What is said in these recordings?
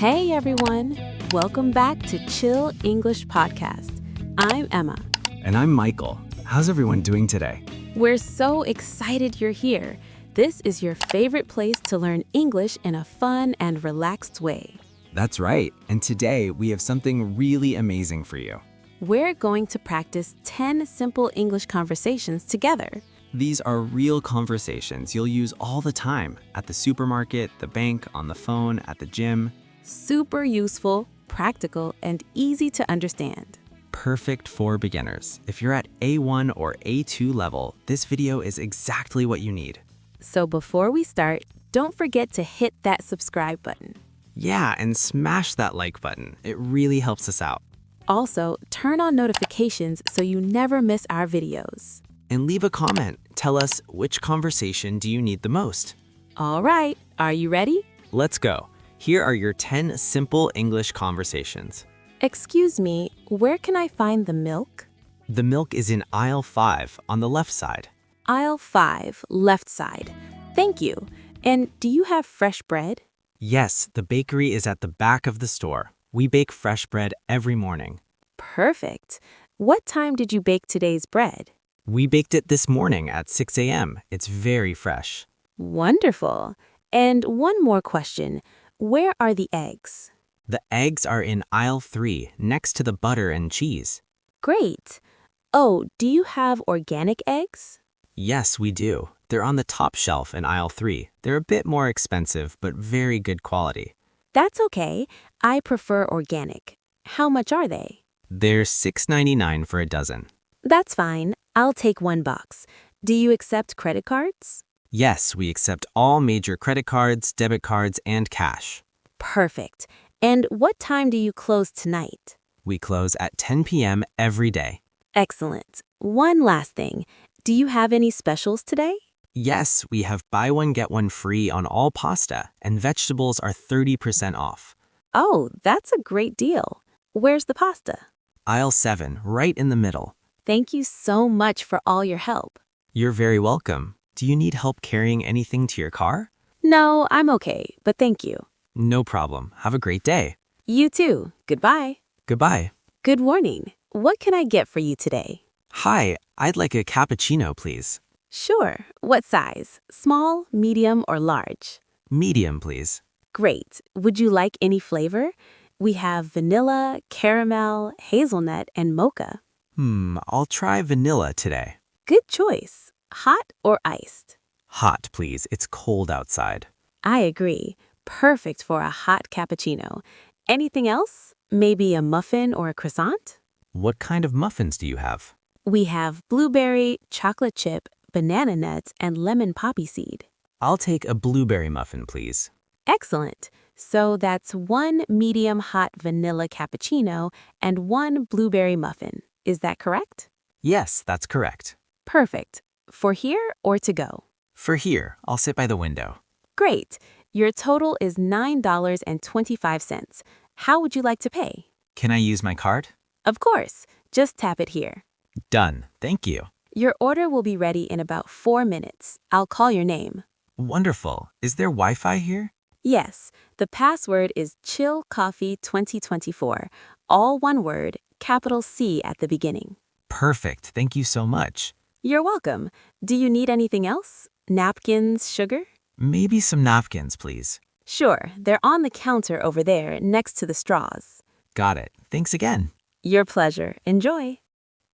Hey everyone! Welcome back to Chill English Podcast. I'm Emma. And I'm Michael. How's everyone doing today? We're so excited you're here. This is your favorite place to learn English in a fun and relaxed way. That's right. And today we have something really amazing for you. We're going to practice 10 simple English conversations together. These are real conversations you'll use all the time at the supermarket, the bank, on the phone, at the gym. Super useful, practical, and easy to understand. Perfect for beginners. If you're at A1 or A2 level, this video is exactly what you need. So before we start, don't forget to hit that subscribe button. Yeah, and smash that like button. It really helps us out. Also, turn on notifications so you never miss our videos. And leave a comment. Tell us, which conversation do you need the most? All right, are you ready? Let's go. Here are your 10 simple English conversations. Excuse me, where can I find the milk? The milk is in aisle 5 on the left side. Aisle 5, left side. Thank you. And do you have fresh bread? Yes, the bakery is at the back of the store. We bake fresh bread every morning. Perfect. What time did you bake today's bread? We baked it this morning at 6 a.m. It's very fresh. Wonderful. And one more question. Where are the eggs? The eggs are in aisle 3, next to the butter and cheese. Great. Oh, do you have organic eggs? Yes, we do. They're on the top shelf in aisle 3. They're a bit more expensive, but very good quality. That's okay. I prefer organic. How much are they? They're $6.99 for a dozen. That's fine. I'll take one box. Do you accept credit cards? Yes, we accept all major credit cards, debit cards, and cash. Perfect. And what time do you close tonight? We close at 10 p.m. every day. Excellent. One last thing. Do you have any specials today? Yes, we have buy one, get one free on all pasta, and vegetables are 30% off. Oh, that's a great deal. Where's the pasta? Aisle 7, right in the middle. Thank you so much for all your help. You're very welcome. Do you need help carrying anything to your car? No, I'm okay, but thank you. No problem. Have a great day. You too. Goodbye. Goodbye. Good morning. What can I get for you today? Hi, I'd like a cappuccino, please. Sure. What size? Small, medium, or large? Medium, please. Great. Would you like any flavor? We have vanilla, caramel, hazelnut, and mocha. I'll try vanilla today. Good choice. Hot or iced? Hot, please. It's cold outside. I agree. Perfect for a hot cappuccino. Anything else? Maybe a muffin or a croissant? What kind of muffins do you have? We have blueberry, chocolate chip, banana nuts, and lemon poppy seed. I'll take a blueberry muffin, please. Excellent. So that's one medium hot vanilla cappuccino and one blueberry muffin. Is that correct? Yes, that's correct. Perfect. For here or to go? For here, I'll sit by the window. Great. Your total is $9.25. How would you like to pay? Can I use my card? Of course. Just tap it here. Done. Thank you. Your order will be ready in about 4 minutes. I'll call your name. Wonderful. Is there Wi-Fi here? Yes, the password is ChillCoffee2024. All one word, capital C at the beginning. Perfect. Thank you so much. You're welcome. Do you need anything else? Napkins, sugar? Maybe some napkins, please. Sure, they're on the counter over there next to the straws. Got it. Thanks again. Your pleasure. Enjoy.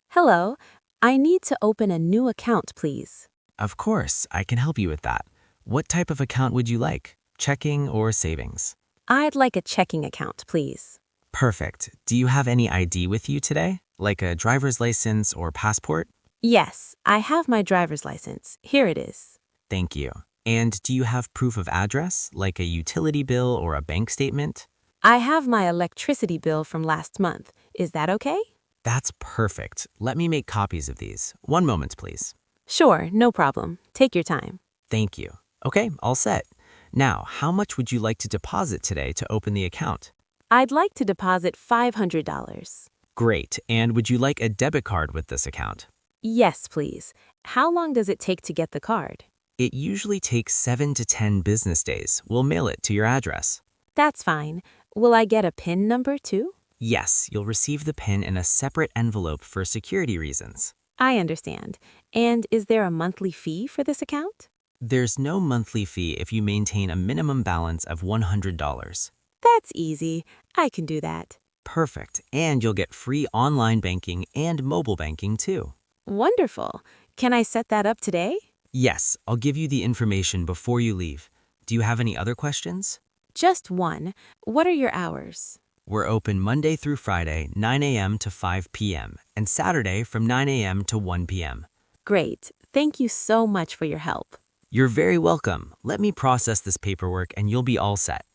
Hello, I need to open a new account, please. Of course, I can help you with that. What type of account would you like? Checking or savings? I'd like a checking account, please. Perfect. Do you have any ID with you today? Like a driver's license or passport? Yes, I have my driver's license. Here it is. Thank you. And do you have proof of address, like a utility bill or a bank statement? I have my electricity bill from last month. Is that okay? That's perfect. Let me make copies of these. One moment, please. Sure, no problem. Take your time. Thank you. Okay, all set. Now, how much would you like to deposit today to open the account? I'd like to deposit $500. Great. And would you like a debit card with this account? Yes, please. How long does it take to get the card? It usually takes 7 to 10 business days. We'll mail it to your address. That's fine. Will I get a PIN number too? Yes, you'll receive the PIN in a separate envelope for security reasons. I understand. And is there a monthly fee for this account? There's no monthly fee if you maintain a minimum balance of $100. That's easy. I can do that. Perfect, and you'll get free online banking and mobile banking too. Wonderful. Can I set that up today? Yes, I'll give you the information before you leave. Do you have any other questions? Just one. What are your hours? We're open Monday through Friday, 9 a.m. to 5 p.m., and Saturday from 9 a.m. to 1 p.m. Great. Thank you so much for your help. You're very welcome. Let me process this paperwork and you'll be all set.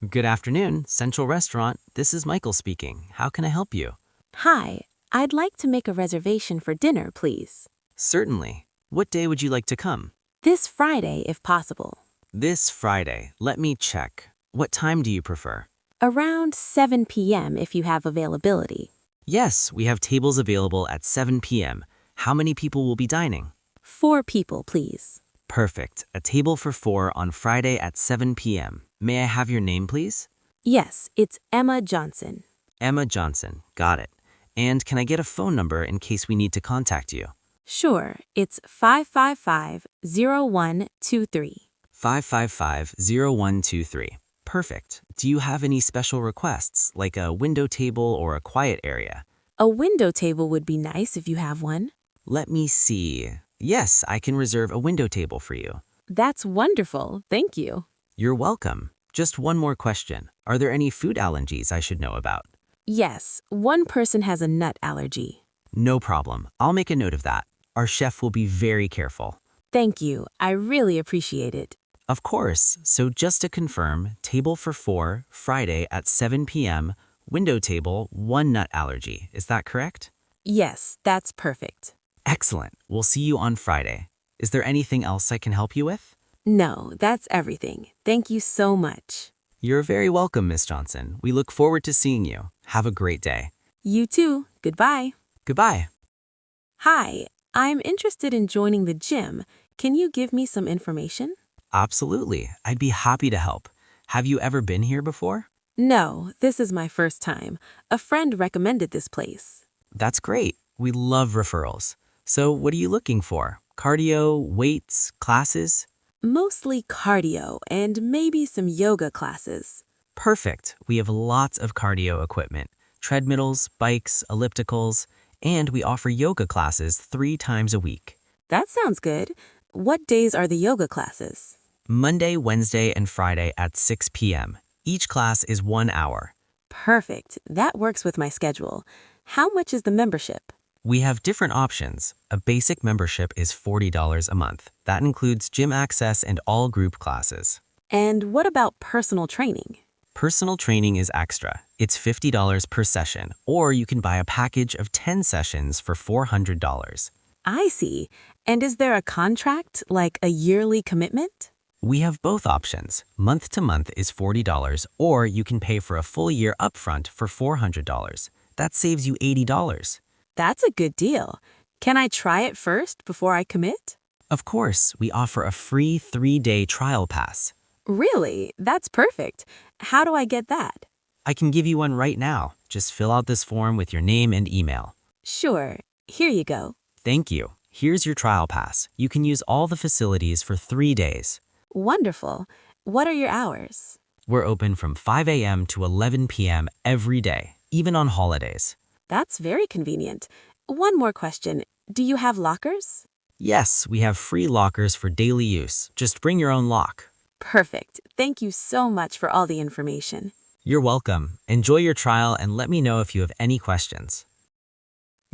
Good afternoon, Central Restaurant. This is Michael speaking. How can I help you? Hi. I'd like to make a reservation for dinner, please. Certainly. What day would you like to come? This Friday, if possible. This Friday. Let me check. What time do you prefer? Around 7 p.m. if you have availability. Yes, we have tables available at 7 p.m. How many people will be dining? 4 people, please. Perfect. A table for 4 on Friday at 7 p.m. May I have your name, please? Yes, it's Emma Johnson. Emma Johnson. Got it. And can I get a phone number in case we need to contact you? Sure, it's 555-0123. 555-0123. Perfect. Do you have any special requests, like a window table or a quiet area? A window table would be nice if you have one. Let me see. Yes, I can reserve a window table for you. That's wonderful. Thank you. You're welcome. Just one more question. Are there any food allergies I should know about? Yes, one person has a nut allergy. No problem. I'll make a note of that. Our chef will be very careful. Thank you. I really appreciate it. Of course. So just to confirm, table for 4, Friday at 7 p.m., window table, 1 nut allergy. Is that correct? Yes, that's perfect. Excellent. We'll see you on Friday. Is there anything else I can help you with? No, that's everything. Thank you so much. You're very welcome, Miss Johnson. We look forward to seeing you. Have a great day. You too. Goodbye. Goodbye. Hi, I'm interested in joining the gym. Can you give me some information? Absolutely. I'd be happy to help. Have you ever been here before? No, this is my first time. A friend recommended this place. That's great. We love referrals. So what are you looking for? Cardio, weights, classes? Mostly cardio and maybe some yoga classes. Perfect. We have lots of cardio equipment, treadmills, bikes, ellipticals, and we offer yoga classes 3 times a week. That sounds good. What days are the yoga classes? Monday, Wednesday, and Friday at 6 p.m. Each class is 1 hour. Perfect. That works with my schedule. How much is the membership? We have different options. A basic membership is $40 a month. That includes gym access and all group classes. And what about personal training? Personal training is extra. It's $50 per session, or you can buy a package of 10 sessions for $400. I see. And is there a contract, like a yearly commitment? We have both options. Month to month is $40, or you can pay for a full year upfront for $400. That saves you $80. That's a good deal. Can I try it first before I commit? Of course, we offer a free 3-day trial pass. Really? That's perfect. How do I get that? I can give you one right now. Just fill out this form with your name and email. Sure. Here you go. Thank you. Here's your trial pass. You can use all the facilities for 3 days. Wonderful. What are your hours? We're open from 5 a.m. to 11 p.m. every day, even on holidays. That's very convenient. One more question. Do you have lockers? Yes, we have free lockers for daily use. Just bring your own lock. Perfect. Thank you so much for all the information. You're welcome. Enjoy your trial and let me know if you have any questions.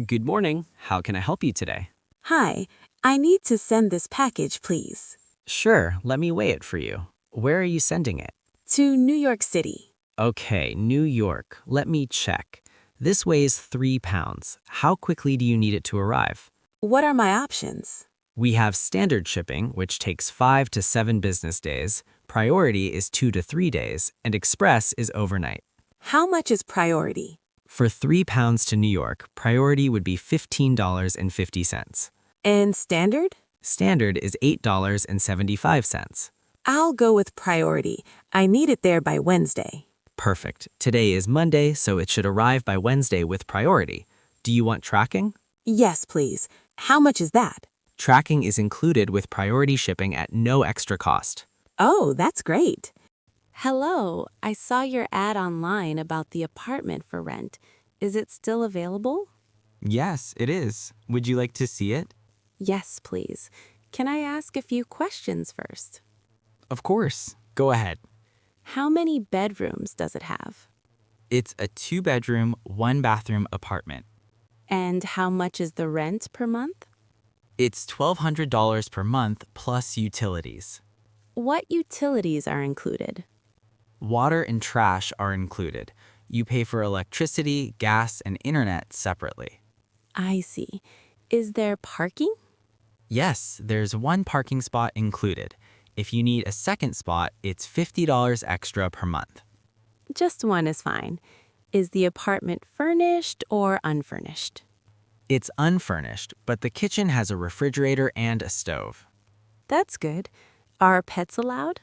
Good morning. How can I help you today? Hi. I need to send this package, please. Sure, let me weigh it for you. Where are you sending it? To New York City. Okay, New York. Let me check. This weighs 3 pounds. How quickly do you need it to arrive? What are my options? We have standard shipping, which takes 5 to 7 business days. Priority is 2 to 3 days, and express is overnight. How much is priority? For 3 pounds to New York, priority would be $15.50. And standard? Standard is $8.75. I'll go with priority. I need it there by Wednesday. Perfect. Today is Monday, so it should arrive by Wednesday with priority. Do you want tracking? Yes, please. How much is that? Tracking is included with priority shipping at no extra cost. Oh, that's great. Hello, I saw your ad online about the apartment for rent. Is it still available? Yes, it is. Would you like to see it? Yes, please. Can I ask a few questions first? Of course. Go ahead. How many bedrooms does it have? It's a 2-bedroom, 1-bathroom apartment. And how much is the rent per month? It's $1,200 per month plus utilities. What utilities are included? Water and trash are included. You pay for electricity, gas, and internet separately. I see. Is there parking? Yes, there's one parking spot included. If you need a second spot, it's $50 extra per month. Just one is fine. Is the apartment furnished or unfurnished? It's unfurnished, but the kitchen has a refrigerator and a stove. That's good. Are pets allowed?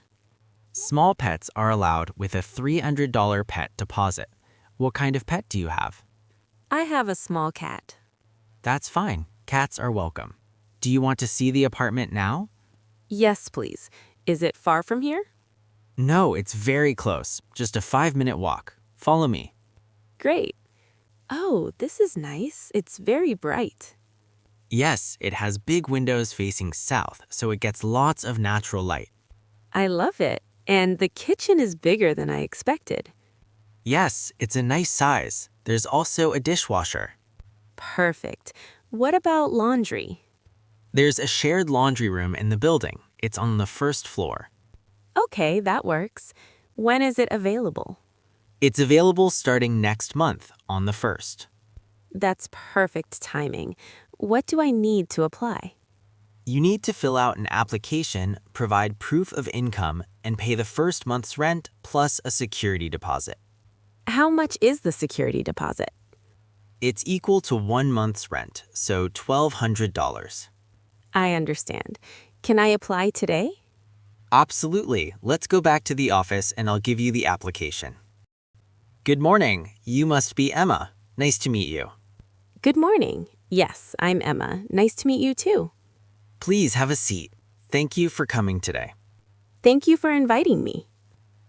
Small pets are allowed with a $300 pet deposit. What kind of pet do you have? I have a small cat. That's fine. Cats are welcome. Do you want to see the apartment now? Yes, please. Is it far from here? No, it's very close. Just a 5-minute walk. Follow me. Great. Oh, this is nice. It's very bright. Yes, it has big windows facing south, so it gets lots of natural light. I love it. And the kitchen is bigger than I expected. Yes, it's a nice size. There's also a dishwasher. Perfect. What about laundry? There's a shared laundry room in the building. It's on the first floor. Okay, that works. When is it available? It's available starting next month on the 1st. That's perfect timing. What do I need to apply? You need to fill out an application, provide proof of income, and pay the first month's rent plus a security deposit. How much is the security deposit? It's equal to 1 month's rent, so $1,200. I understand. Can I apply today? Absolutely. Let's go back to the office and I'll give you the application. Good morning. You must be Emma. Nice to meet you. Good morning. Yes, I'm Emma. Nice to meet you too. Please have a seat. Thank you for coming today. Thank you for inviting me.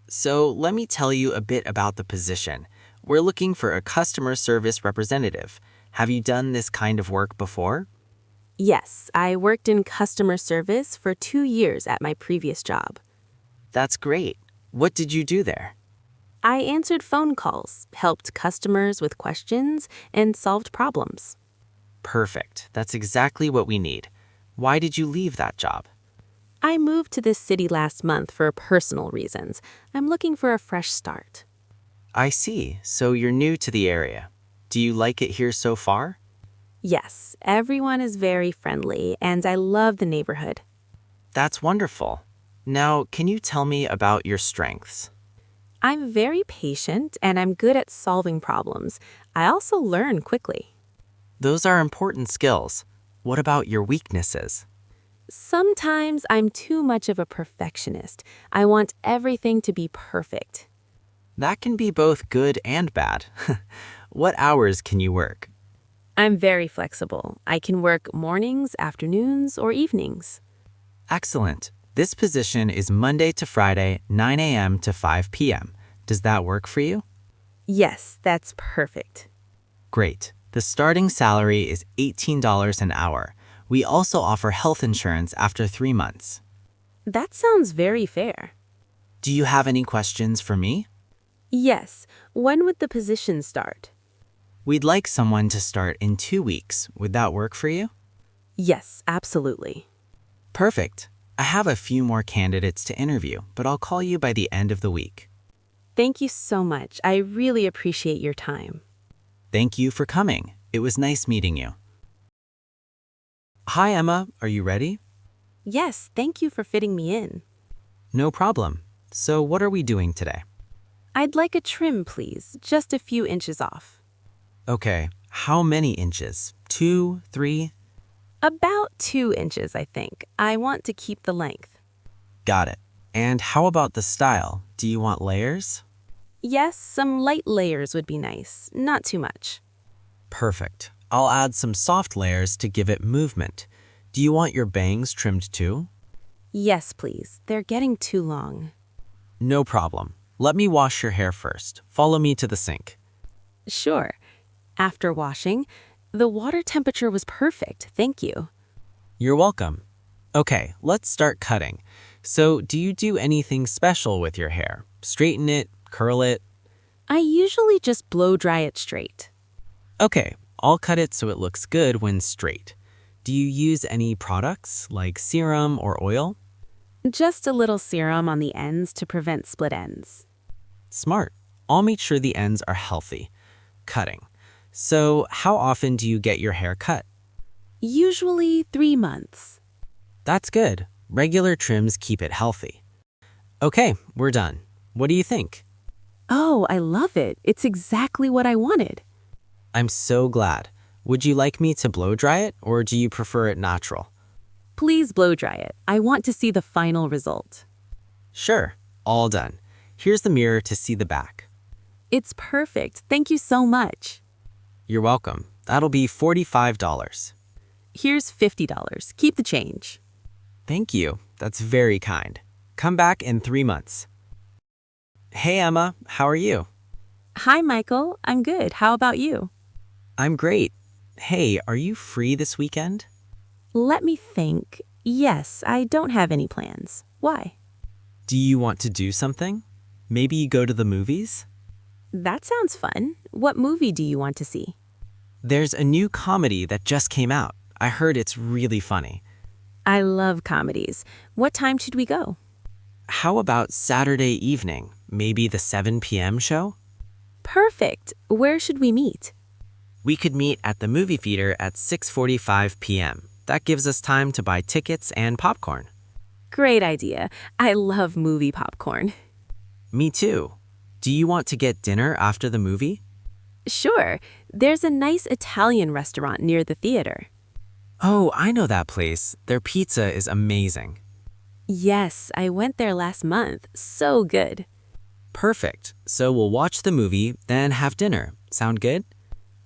So let me tell you a bit about the position. We're looking for a customer service representative. Have you done this kind of work before? Yes, I worked in customer service for 2 years at my previous job. That's great. What did you do there? I answered phone calls, helped customers with questions, and solved problems. Perfect. That's exactly what we need. Why did you leave that job? I moved to this city last month for personal reasons. I'm looking for a fresh start. I see. So you're new to the area. Do you like it here so far? Yes, everyone is very friendly, and I love the neighborhood. That's wonderful. Now, can you tell me about your strengths? I'm very patient, and I'm good at solving problems. I also learn quickly. Those are important skills. What about your weaknesses? Sometimes I'm too much of a perfectionist. I want everything to be perfect. That can be both good and bad. What hours can you work? I'm very flexible. I can work mornings, afternoons, or evenings. Excellent. This position is Monday to Friday, 9 a.m. to 5 p.m. Does that work for you? Yes, that's perfect. Great. The starting salary is $18 an hour. We also offer health insurance after 3 months. That sounds very fair. Do you have any questions for me? Yes, when would the position start? We'd like someone to start in 2 weeks. Would that work for you? Yes, absolutely. Perfect. I have a few more candidates to interview, but I'll call you by the end of the week. Thank you so much. I really appreciate your time. Thank you for coming. It was nice meeting you. Hi, Emma. Are you ready? Yes, thank you for fitting me in. No problem. So what are we doing today? I'd like a trim, please, just a few inches off. Okay, how many inches? 2, 3? About 2 inches, I think. I want to keep the length. Got it. And how about the style? Do you want layers? Yes, some light layers would be nice, not too much. Perfect. I'll add some soft layers to give it movement. Do you want your bangs trimmed too? Yes, please. They're getting too long. No problem. Let me wash your hair first. Follow me to the sink. Sure. After washing, the water temperature was perfect, thank you. You're welcome. Okay, let's start cutting. So, do you do anything special with your hair? Straighten it, curl it? I usually just blow dry it straight. Okay, I'll cut it so it looks good when straight. Do you use any products like serum or oil? Just a little serum on the ends to prevent split ends. Smart. I'll make sure the ends are healthy. Cutting. So, how often do you get your hair cut? Usually 3 months. That's good. Regular trims keep it healthy. Okay, we're done. What do you think? Oh, I love it. It's exactly what I wanted. I'm so glad. Would you like me to blow dry it, or do you prefer it natural? Please blow dry it. I want to see the final result. Sure, all done. Here's the mirror to see the back. It's perfect. Thank you so much. You're welcome. That'll be $45. Here's $50. Keep the change. Thank you. That's very kind. Come back in 3 months. Hey, Emma. How are you? Hi, Michael. I'm good. How about you? I'm great. Hey, are you free this weekend? Let me think. Yes, I don't have any plans. Why? Do you want to do something? Maybe go to the movies? That sounds fun. What movie do you want to see? There's a new comedy that just came out. I heard it's really funny. I love comedies. What time should we go? How about Saturday evening? Maybe the 7 p.m. show? Perfect. Where should we meet? We could meet at the movie theater at 6:45 p.m. That gives us time to buy tickets and popcorn. Great idea. I love movie popcorn. Me too. Do you want to get dinner after the movie? Sure. There's a nice Italian restaurant near the theater. Oh, I know that place. Their pizza is amazing. Yes, I went there last month. So good. Perfect. So we'll watch the movie, then have dinner. Sound good?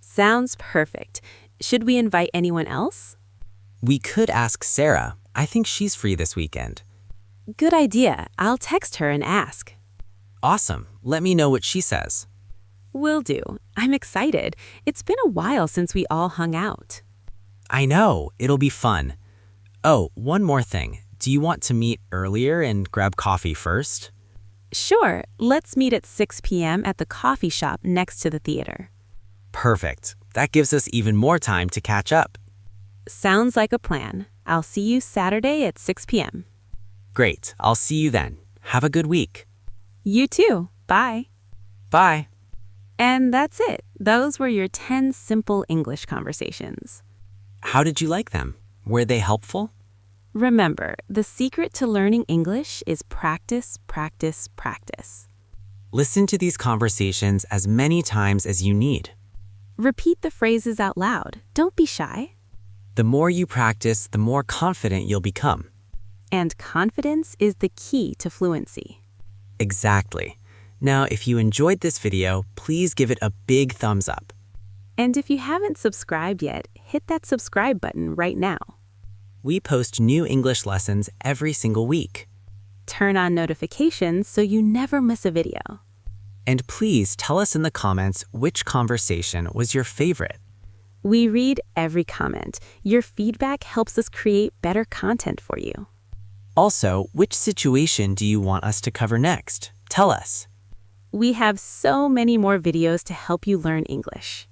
Sounds perfect. Should we invite anyone else? We could ask Sarah. I think she's free this weekend. Good idea. I'll text her and ask. Awesome. Let me know what she says. Will do. I'm excited. It's been a while since we all hung out. I know. It'll be fun. Oh, one more thing. Do you want to meet earlier and grab coffee first? Sure. Let's meet at 6 p.m. at the coffee shop next to the theater. Perfect. That gives us even more time to catch up. Sounds like a plan. I'll see you Saturday at 6 p.m. Great. I'll see you then. Have a good week. You too. Bye. Bye. And that's it. Those were your 10 simple English conversations. How did you like them? Were they helpful? Remember, the secret to learning English is practice, practice, practice. Listen to these conversations as many times as you need. Repeat the phrases out loud. Don't be shy. The more you practice, the more confident you'll become. And confidence is the key to fluency. Exactly. Now, if you enjoyed this video, please give it a big thumbs up. And if you haven't subscribed yet, hit that subscribe button right now. We post new English lessons every single week. Turn on notifications so you never miss a video. And please tell us in the comments which conversation was your favorite. We read every comment. Your feedback helps us create better content for you. Also, which situation do you want us to cover next? Tell us. We have so many more videos to help you learn English.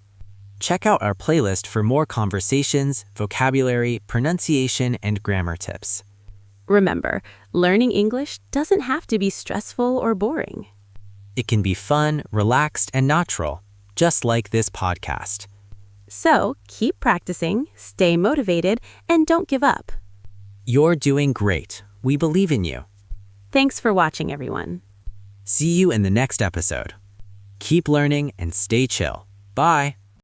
Check out our playlist for more conversations, vocabulary, pronunciation, and grammar tips. Remember, learning English doesn't have to be stressful or boring. It can be fun, relaxed, and natural, just like this podcast. So keep practicing, stay motivated, and don't give up. You're doing great. We believe in you. Thanks for watching, everyone. See you in the next episode. Keep learning and stay chill. Bye.